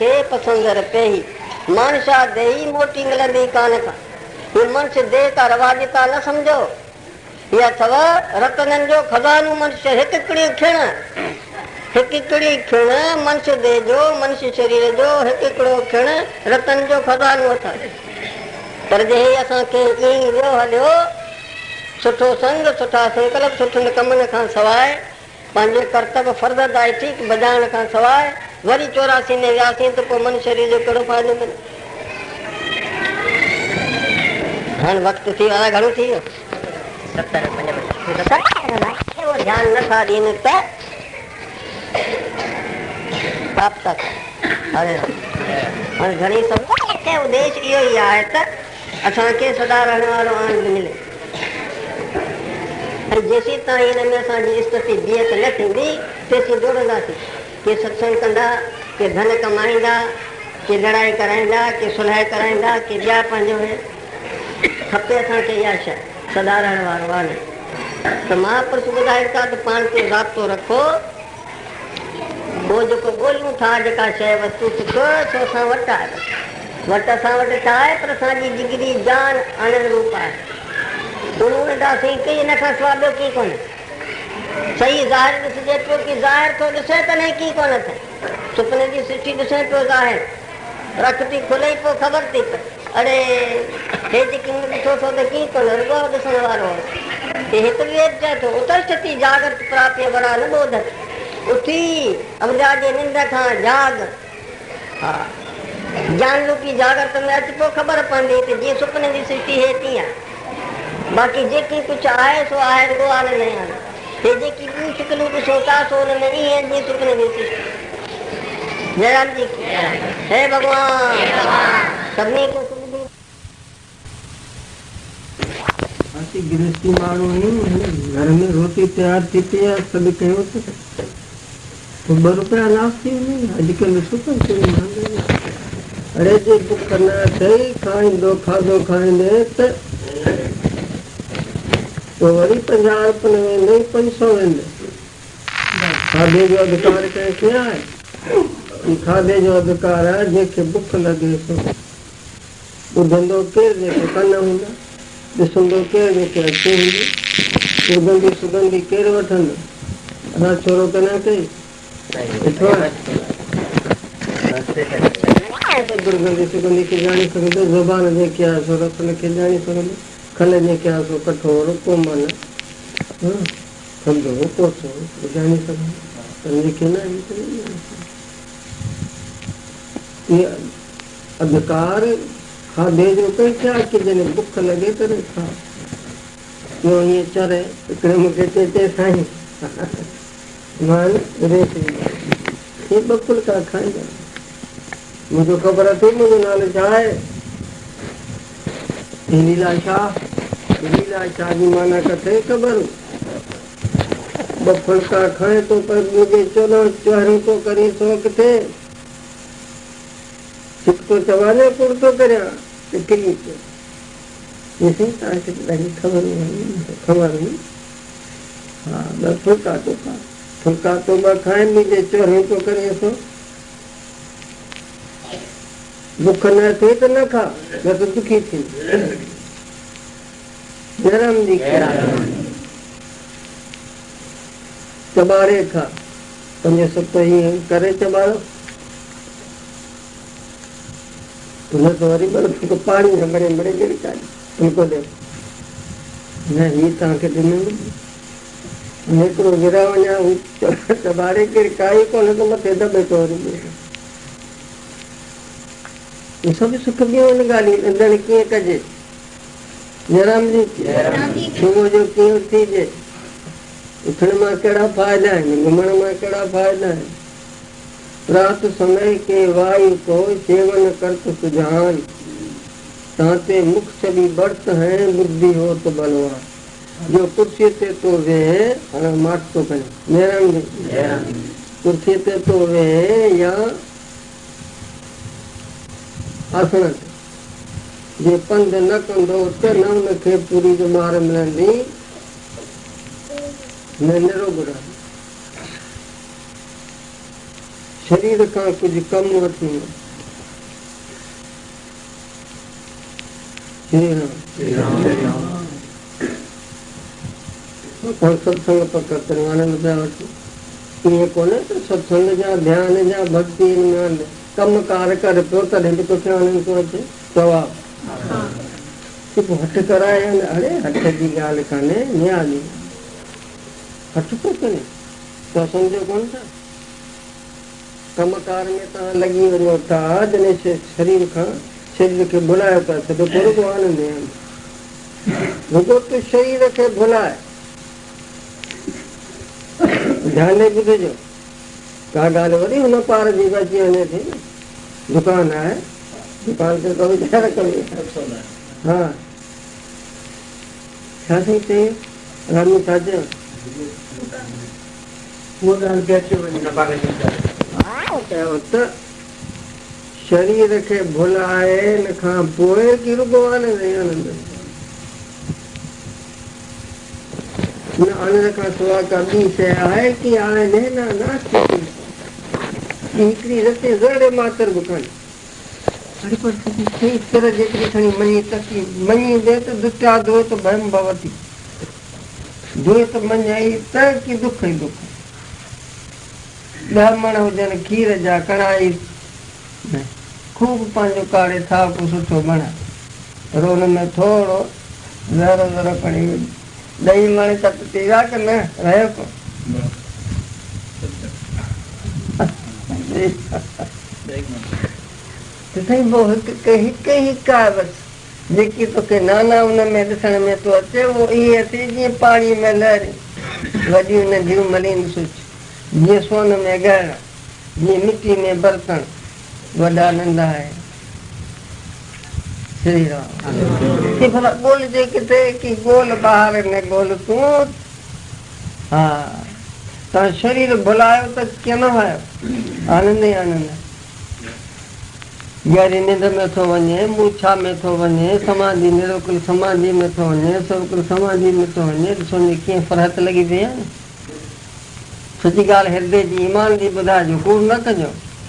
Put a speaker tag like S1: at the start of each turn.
S1: के पसंद पे ही मानसा दे ही मोटी मिलंदी कान का ये मनुष्य दे का रवाजता न समझो ये अथवा रतनन जो खजानो मनुष्य हिकड़ी खिण मनुष्य दे जो मनुष्य शरीर जो हिकड़ो खिण रतन जो खजानो था पर जे असा के ई वियो हलियो सुठो संग सुठा संकल्प सुठन कमन का सवाए पांजे कर्तव्य फर्द दाई ठीक बजाण का सवाए वरी 84 ने व्यासी तो को मन शरीर जो कड़ो फायदो मिले हां वक्त थी वाला घणो थी 70 वो ध्यान न था दीन पे आप तक अरे और घणी सब के उद्देश्य यो ही है त असा के सदा रहने वालो आनंद मिले जैसी ताईं इन में असांजी स्थिति बियत न थींदी तेसी दौड़ंदासीं के सत्संग कंदा के धन कमाईंदा के लड़ाई कराईंदा के सुलह कराईंदा के ॿिया पंहिंजो खपे असांखे इहा शइ सदा रहण वारो आहे त महापुरुष ॿुधाइनि था त पाण ते राब्तो रखो पोइ जेको ॻोल्हियूं था जेका शइ वस्तु सुख सो असां वटि आहे वटि असां वटि छा आहे पर असांजी जिगरी जान आनंद रूप आहे उन्होंने दासी कई न का स्वाद की कोन सही जाहिर दिसजे पियो कि जाहिर तो दिसे त नहीं की कोन थे सुपने जी सृष्टि दिसे पियो जाहिर रखती खुले पो खबर थी पे अरे हे जेकी ॾिठो थो त की कोन रुगो ॾिसण वारो हे हिकु वेद चए थो उतष्टति जागृत प्राप्य बड़ा न बोधत उथी अवजा जे निंद खां जाग हा ज्ञान रूपी जागृत में अच पो खबर पवंदी त जीअं सुपने जी सृष्टि हे तीअं बाकी जेकी कुछ आए सो आए वो आने नहीं आने ये जेकी भी शिकलू तो सोता सो नहीं है ये सुपने में सृष्टि जय राम जी की हे भगवान सबने को सुनिए
S2: आती गृहस्थी मानो ही घर में रोटी तैयार थी है सब कहो तो 2 रुपया नास्ती नहीं आजकल सुपर से मांगे अरे जे बुक करना सही खाइंदो खाधो खाइंदे तो वरी 50 रुपये में नहीं 500 वेंदे खाधे जो अधिकार कैसे आहे खाधे जो अधिकार है जंहिंखे बुख लगे सो ॿुधंदो केरु जेके कन हूंदा ॾिसंदो केरु जेके अखियूं हूंदी सुगंधी सुगंधी केरु वठंदो असां छोरो त न कई दुर्गंधी सुगंधी खे ॼाणी सघंदो ज़बान जेके आहे सो रतन खे ॼाणी सघंदो खल जेके आहे सो कठोर कोमल थधो कोसो ॼाणी सघंदो जेके न अधिकार खाधे जो कई छा कि जॾहिं बुख लॻे त खा इहो ईअं चरे हिकिड़े मूंखे चए साईं मां रेत हे 2 फुल्का खाईंदा मुझे खबर थी मुझे नालो छा आहे लीला शाह जी माना कथे खबर 2 फुल्का खाए तो पर मुझे 14 चोहरों को करी सो किथे तो चवाने पुरतो करया किरी ये सही ताकि लगी खबर नहीं हाँ 2 फुल्का तो खाए मुझे 14 को करे सो बुख न थे तो न खा न तो दुखी थी जयराम जी चबारे खा 5 7 ही करे चबारो तुम्हें तो वरी बर्फ को पानी में बड़े बड़े गिर काढ़ी तुमको दे न ही तव्हांखे ॾिनमि हिकिड़ो गिरा वञा चबारे गिर काई कोन त मथे दॿे थो वरी सब सुख ॿियूं आहिनि ॻाल्हियूं ईंदड़ कीअं कजे जयराम जी सुबुह जो कीअं थीजे उथण मां कहिड़ा फ़ाइदा आहिनि घुमण मां कहिड़ा फ़ाइदा आहिनि रात समय के वायु को सेवन करत सुजान ताते मुख छवि बढ़त है बुद्धि हो तो बलवान जो कुर्सी ते तो वे माट तो करे जयराम जी कुर्सी ते तो वे या आसन जे पंध न कंदो त न उनखे पूरी जो ॿार मिलंदी न निरोग रहंदी शरीर खां कुझु कमु वठी सत्संग पकड़ आनंद पिया वठो ईअं कोन्हे त सत्संग जा ध्यान जा भक्ति कम कार कर पियो तॾहिं बि तोखे आनंद थो अचे जवाबु हथ कराए अड़े हथ जी ॻाल्हि कान्हे न्याजी हथ थो करे त सम्झो कोन था कमकार में तव्हां लॻी वञो था जॾहिं शरीर खे भुलायो था त रुगो आनंद रुगो तूं शरीर खे भुलाए ध्यान ॿुधिजो का ॻाल्हि वरी हुन पार जी बची वञे थी दुकान आहे दुकान ते तो वीचार कयो हा छा थी चई रामू छा चयो उहा ॻाल्हि खे अची वञे चयो त शरीर खे भुलाए हिन खां पोइ की रुगो आनंद आनंद न आनंद खां सवाइ का ॿी शइ आहे की हाणे हिकिड़ी रस्ते ज़रे मातर बि कान्हे तरह जेतिरी खणी मञी तकी मञी दे त दुचा धोए त भयम भवती धोए त मञाई त की दुख ई दुख 10 मण हुजनि खीर जा कढ़ाई खूब पंहिंजो काढ़े था को सुठो बणा पर हुन में थोरो ज़रो ज़रो खणी ॾही मण त पीरा की न रहियो को साईं पोइ हिकु ई का बसि जेकी तोखे नाना हुन में ॾिसण में थो अचे उहो इहे थी जीअं पाणी में लहरी वॾियूं नंढियूं मलीन सुच जीअं सोन में गहण जीअं मिटी में बर्तन वॾा नंढा आहे श्री राम भला ॻोल्हिजे किथे की ॻोल्ह ॿाहिरि न ॻोल्ह तूं हा तव्हां शरीर भुलायो त कीअं न आयो आनंद ई आनंद गहरी निंड में थो वञे मूछा में थो वञे समाधि निरोकुल समाधि में थो वञे सरोकुल समाधि में थो वञे ॾिसो कीअं फरहत लॻी पई आहे न सची ॻाल्हि हृदय जी ईमान जी ॿुधाइजो कूड़ न कजो